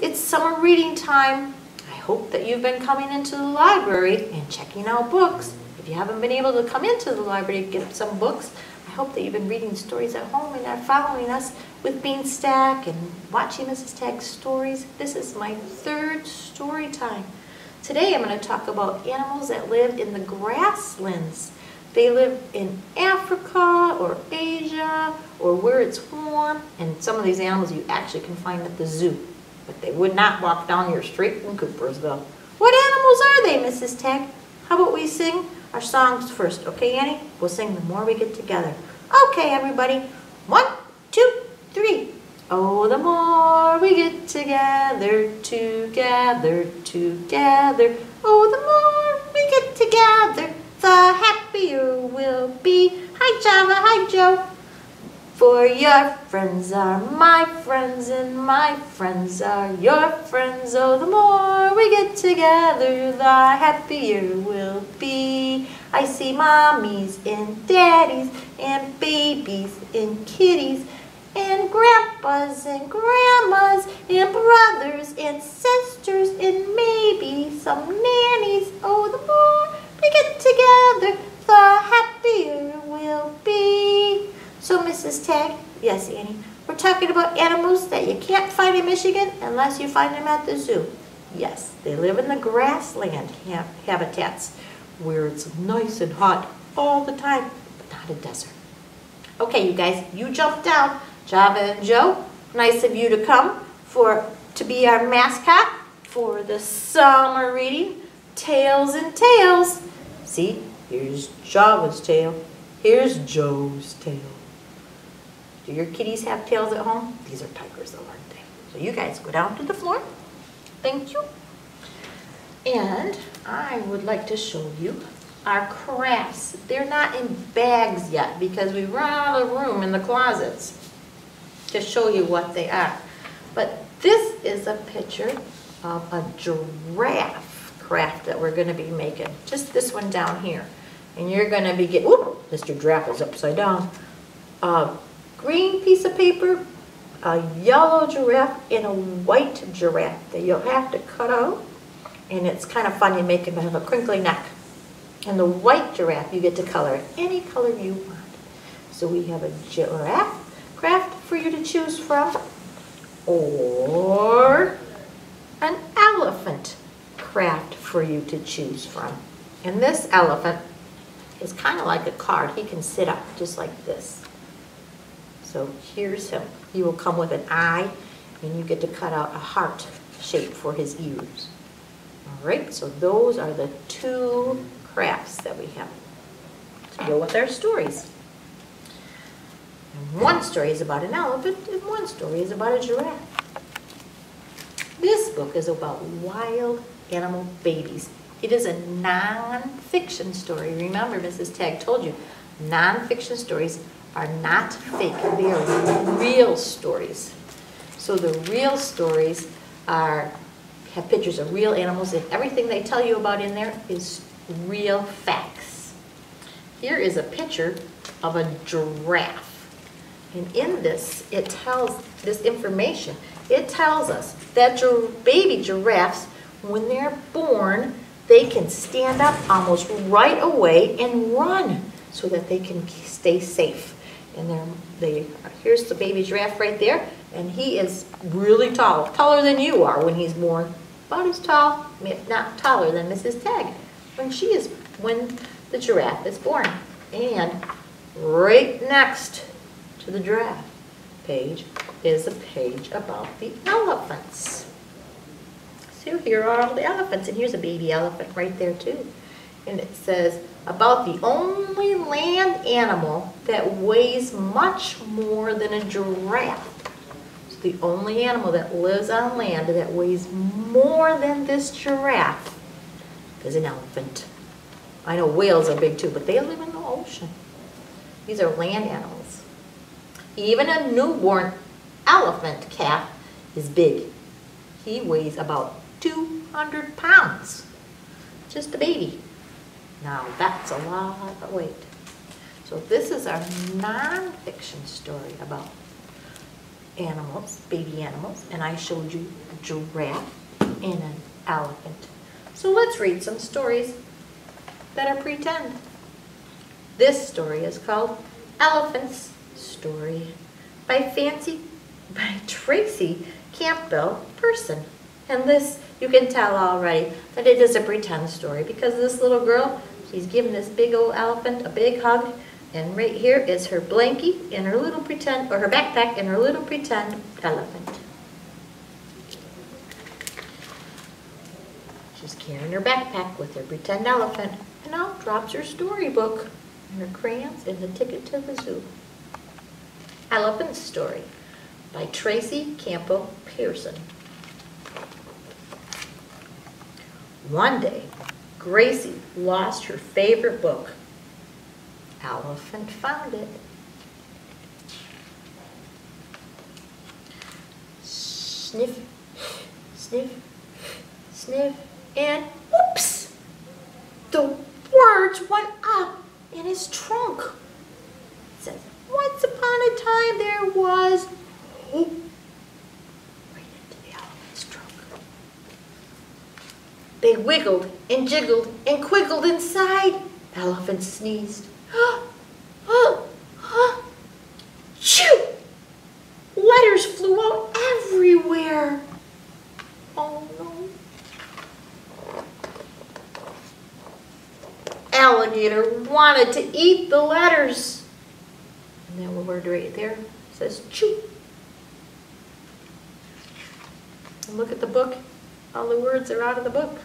it's summer reading time. I hope that you've been coming into the library and checking out books. If you haven't been able to come into the library to get some books, I hope that you've been reading stories at home and are following us with Beanstack and watching Mrs. Tagg's stories. This is my third story time. Today I'm going to talk about animals that live in the grasslands. They live in Africa or Asia or where it's warm, and some of these animals you actually can find at the zoo, but they would not walk down your street in Coopersville. What animals are they, Mrs. Tagg? How about we sing our songs first, okay, Annie? We'll sing the more we get together. Okay, everybody. 1, 2, 3. Oh, the more we get together, together, together. Oh, the more we get together, the happier we'll be. Hi, Java. Hi, Joe. For your friends are my friends, and my friends are your friends. Oh, the more we get together, the happier we'll be. I see mommies and daddies and babies and kitties and grandpas and grandmas and brothers and sisters and maybe some nannies. Oh, the more we get together, the happier we'll be. So, Mrs. Tagg, yes, Annie, we're talking about animals that you can't find in Michigan unless you find them at the zoo. Yes, they live in the grassland habitats where it's nice and hot all the time, but not a desert. Okay, you guys, you jumped down. Java and Joe, nice of you to come to be our mascot for the summer reading, Tails and Tails. See, here's Java's tail, here's Joe's tail. Do your kitties have tails at home? These are tigers though, aren't they? So you guys go down to the floor. Thank you. And I would like to show you our crafts. They're not in bags yet because we run out of room in the closets to show you what they are. But this is a picture of a giraffe craft that we're going to be making. Just this one down here. And you're going to be getting, whoop, Mr. Giraffe is upside down. Green piece of paper, a yellow giraffe, and a white giraffe that you'll have to cut out. And it's kind of fun. You make him have a crinkly neck. And the white giraffe, you get to color it any color you want. So we have a giraffe craft for you to choose from, or an elephant craft for you to choose from. And this elephant is kind of like a card. He can sit up just like this. So here's him. He will come with an eye, and you get to cut out a heart shape for his ears. All right, so those are the two crafts that we have to go with our stories. And one story is about an elephant, and one story is about a giraffe. This book is about wild animal babies. It is a non-fiction story. Remember, Mrs. Tagg told you, non-fiction stories are not fake. They are real stories. So the real stories have pictures of real animals, and everything they tell you about in there is real facts. Here is a picture of a giraffe. And in this, it tells this information. It tells us that baby giraffes, when they're born, they can stand up almost right away and run so that they can stay safe. And here's the baby giraffe right there, and he is really tall, taller than you are when he's born. About as tall, if not taller than Mrs. Tagg when the giraffe is born. And right next to the giraffe page is a page about the elephants. So here are all the elephants, and here's a baby elephant right there too. And it says about the only land animal that weighs much more than a giraffe. It's the only animal that lives on land that weighs more than this giraffe is an elephant. I know whales are big too, but they live in the ocean. These are land animals. Even a newborn elephant calf is big. He weighs about 200 pounds. Just a baby. Now that's a lot of weight. So this is our non-fiction story about animals, baby animals, and I showed you a giraffe and an elephant. So let's read some stories that are pretend. This story is called Elephant's Story by Tracy, Campbell, Pearson. And this, you can tell already that it is a pretend story because this little girl, she's giving this big old elephant a big hug, and right here is her blankie and her little pretend, or her backpack and her little pretend elephant. She's carrying her backpack with her pretend elephant, and now drops her storybook and her crayons and the ticket to the zoo. Elephant's Story by Tracy, Campbell, Pearson. One day, Gracie lost her favorite book. Elephant found it. Sniff, sniff, sniff, and whoops! The words went up in his trunk. It says, once upon a time there was, oh, right into the elephant's trunk. They wiggled and jiggled and quiggled inside. The elephant sneezed. Shoo! Letters flew out everywhere. Oh no. Alligator wanted to eat the letters. And that word right there says chew. And look at the book. All the words are out of the book.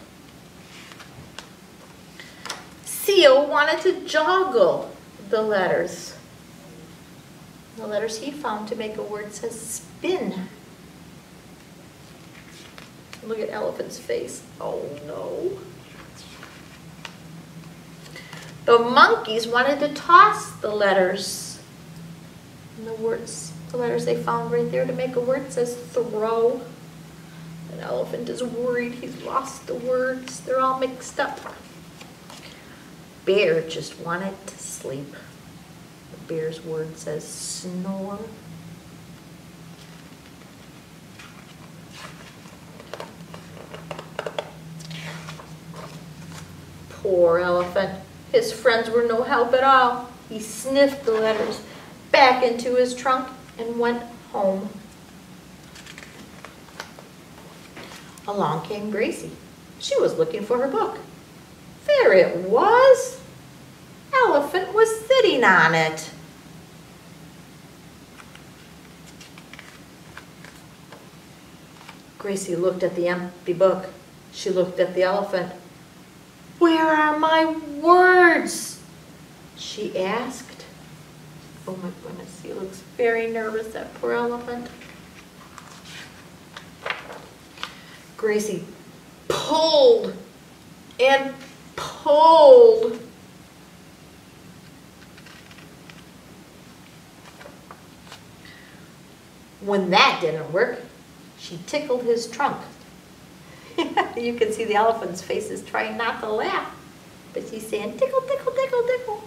Seal wanted to joggle the letters. The letters he found to make a word says spin. Look at Elephant's face. Oh no. The monkeys wanted to toss the letters. And the letters they found right there to make a word says throw. An elephant is worried he's lost the words. They're all mixed up. Bear just wanted to sleep. The bear's word says snore. Poor elephant. His friends were no help at all. He sniffed the letters back into his trunk and went home. Along came Gracie. She was looking for her book. There it was. Elephant was sitting on it. Gracie looked at the empty book. She looked at the elephant. Where are my words? She asked. Oh my goodness, he looks very nervous, that poor elephant. Gracie pulled and pulled. When that didn't work, she tickled his trunk. You can see the elephant's face is trying not to laugh, but she's saying tickle, tickle, tickle, tickle.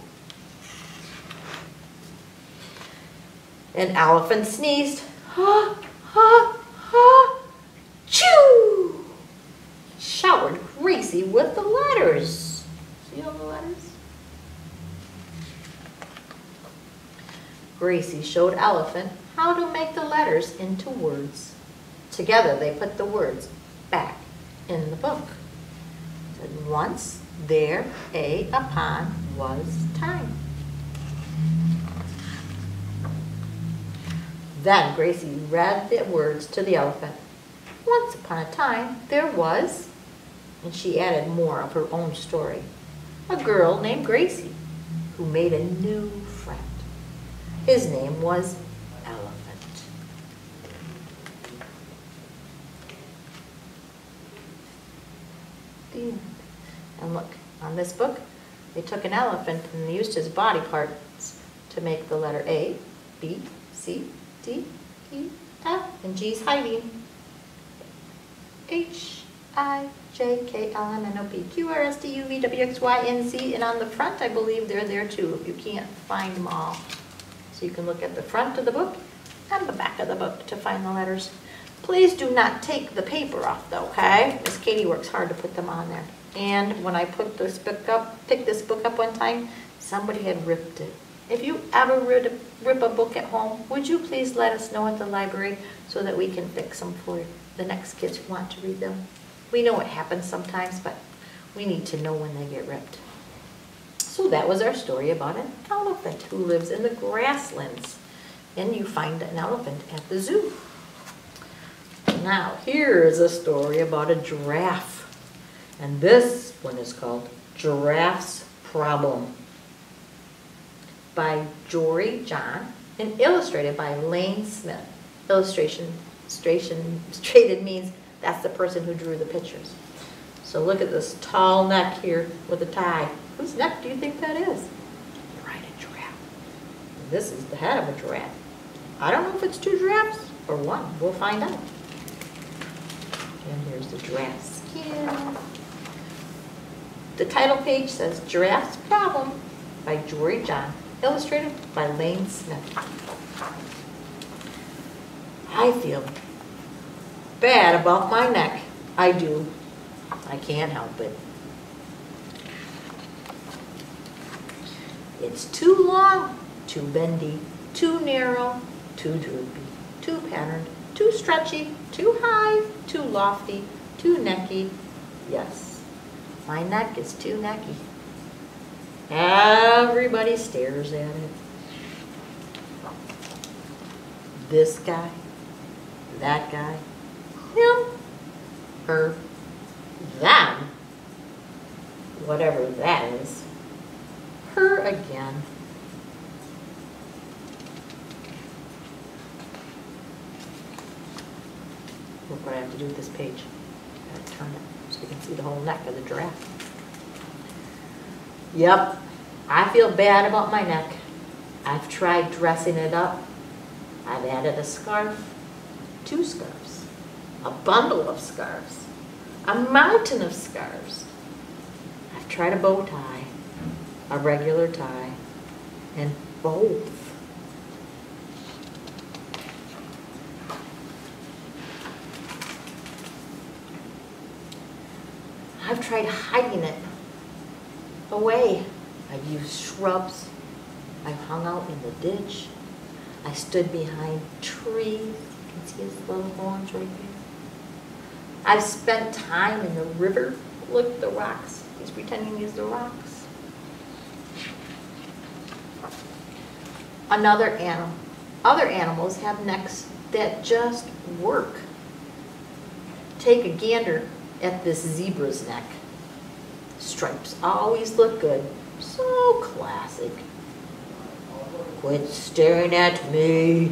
An elephant sneezed. Ha, ha, ha, choo! Showered Gracie with the letters. See all the letters? Gracie showed Elephant how to make the letters into words. Together they put the words back in the book. And once there upon was time. Then Gracie read the words to the elephant. Once upon a time there was, and she added more of her own story, a girl named Gracie who made a new friend. His name was Elephant. And look, on this book, they took an elephant and they used his body parts to make the letter A, B, C, D, E, F, and G's hiding. H, I, J, K, L, M, N, O, P, Q, R, S, T, U, V, W, X, Y, and Z. And on the front, I believe they're there too, if you can't find them all. So you can look at the front of the book on the back of the book to find the letters. Please do not take the paper off though, okay? Miss Katie works hard to put them on there. And when I picked this book up one time, somebody had ripped it. If you ever rip a book at home, would you please let us know at the library so that we can fix them for the next kids who want to read them? We know it happens sometimes, but we need to know when they get ripped. So that was our story about an elephant who lives in the grasslands. And you find an elephant at the zoo. Now, here is a story about a giraffe. And this one is called Giraffe's Problem by Jory John and illustrated by Lane Smith. Illustrated means that's the person who drew the pictures. So look at this tall neck here with a tie. Whose neck do you think that is? You're right, a giraffe. And this is the head of a giraffe. I don't know if it's two giraffes or one. We'll find out. And here's the giraffe's skin. The title page says Giraffe's Problem by Jory John, illustrated by Lane Smith. I feel bad about my neck. I do. I can't help it. It's too long, too bendy, too narrow, too droopy, too patterned, too stretchy, too high, too lofty, too necky. Yes, my neck is too necky. Everybody stares at it. This guy, that guy, him, her, them, whatever that is, her again. Look what I have to do with this page. I gotta turn it so you can see the whole neck of the giraffe. Yep, I feel bad about my neck. I've tried dressing it up. I've added a scarf, 2 scarves, a bundle of scarves, a mountain of scarves. I've tried a bow tie, a regular tie, and both. I've tried hiding it away. I've used shrubs. I've hung out in the ditch. I stood behind trees. You can see his little horns right there. I've spent time in the river. Look at the rocks. He's pretending he's the rocks. Other animals have necks that just work. Take a gander at this zebra's neck. Stripes always look good. So classic. Quit staring at me.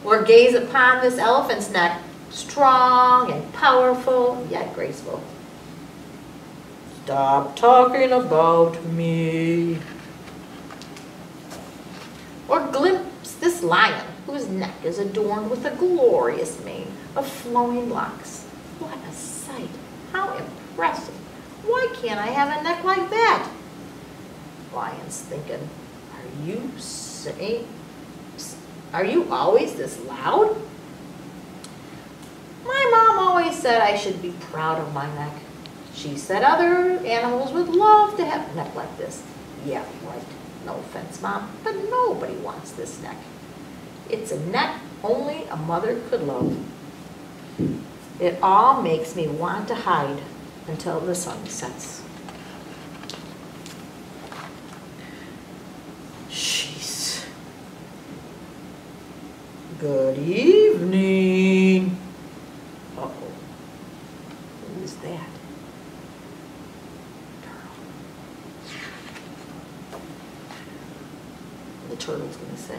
Or gaze upon this elephant's neck, strong and powerful, yet graceful. Stop talking about me. Or glimpse this lion, whose neck is adorned with a glorious mane of flowing locks. What a sight. How impressive. Why can't I have a neck like that? Lion's thinking, are you always this loud? My mom always said I should be proud of my neck. She said other animals would love to have a neck like this. Yeah, right. No offense, Mom, but nobody wants this neck. It's a neck only a mother could love. It all makes me want to hide until the sun sets. Jeez. Good evening. Uh-oh. Who's that? The turtle's going to say,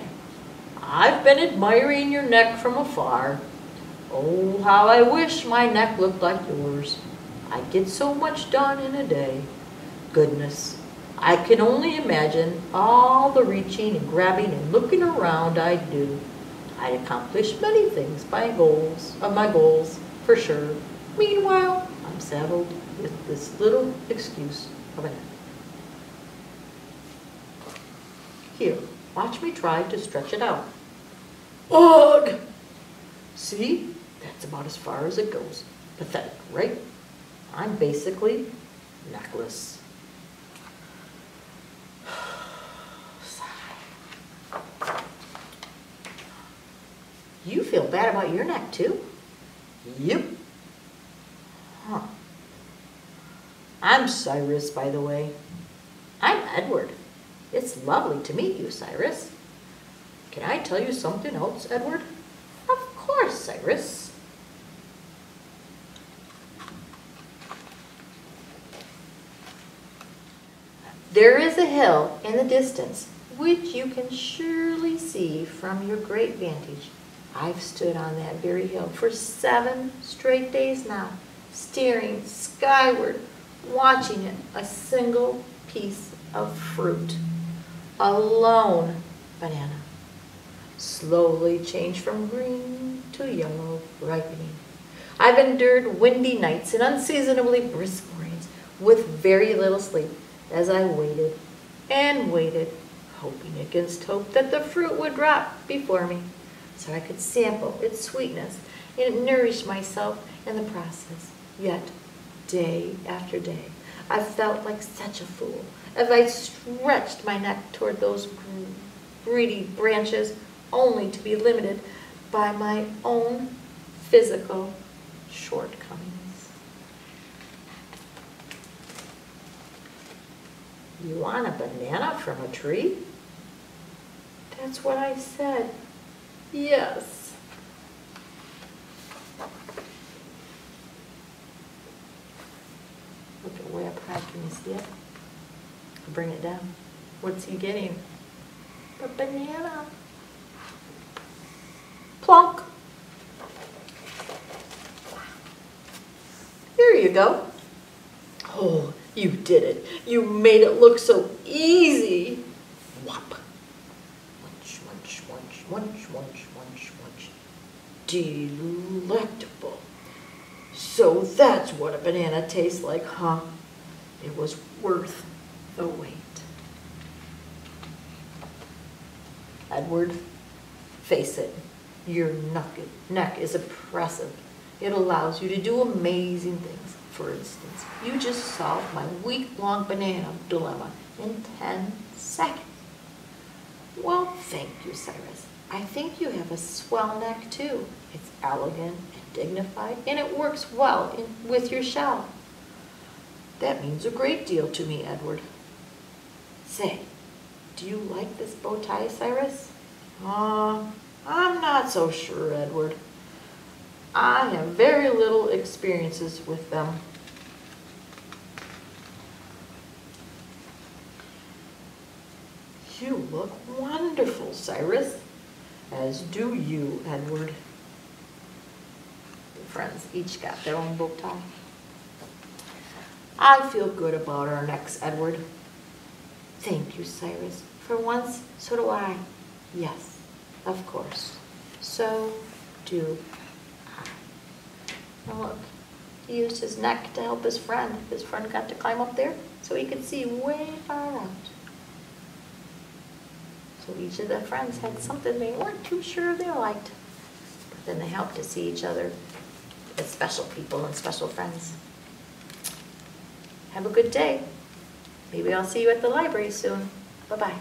I've been admiring your neck from afar. Oh, how I wish my neck looked like yours. I get so much done in a day. Goodness, I can only imagine all the reaching and grabbing and looking around I'd do. I'd accomplish many things by my goals, for sure. Meanwhile, I'm saddled with this little excuse of a neck. Here, Watch me try to stretch it out. Ugh! See? That's about as far as it goes. Pathetic, right? I'm basically necklace. You feel bad about your neck too? Yep. Huh. I'm Cyrus, by the way. I'm Edward. It's lovely to meet you, Cyrus. Can I tell you something else, Edward? Of course, Cyrus. There is a hill in the distance, which you can surely see from your great vantage. I've stood on that very hill for 7 straight days now, staring skyward, watching it, a single piece of fruit, a lone banana, slowly change from green to yellow, ripening. I've endured windy nights and unseasonably brisk mornings with very little sleep as I waited and waited, hoping against hope that the fruit would drop before me, so I could sample its sweetness and nourish myself in the process. Yet, day after day, I felt like such a fool as I stretched my neck toward those greedy branches, only to be limited by my own physical shortcomings. You want a banana from a tree? That's what I said. Yes. Look at way up high. Can you see it? Bring it down. What's he getting? A banana. Plonk. Here you go. Oh, you did it. You made it look so easy. Whop. Munch, munch, munch, munch, munch, munch, munch. Delectable. So that's what a banana tastes like, huh? It was worth the wait. Edward, face it. Your neck is impressive. It allows you to do amazing things. For instance, you just solved my week-long banana dilemma in 10 seconds. Well, thank you, Cyrus. I think you have a swell neck, too. It's elegant and dignified, and it works well with your shell. That means a great deal to me, Edward. Say, do you like this bow tie, Cyrus? I'm not so sure, Edward. I have very little experiences with them. You look wonderful, Cyrus. As do you, Edward. The friends each got their own bow tie. I feel good about our necks, Edward. Thank you, Cyrus. For once, so do I. Yes, of course. So do I. Now look, he used his neck to help his friend. His friend got to climb up there so he could see way far out. So each of the friends had something they weren't too sure they liked. But then they helped to see each other as special people and special friends. Have a good day. Maybe I'll see you at the library soon. Bye-bye.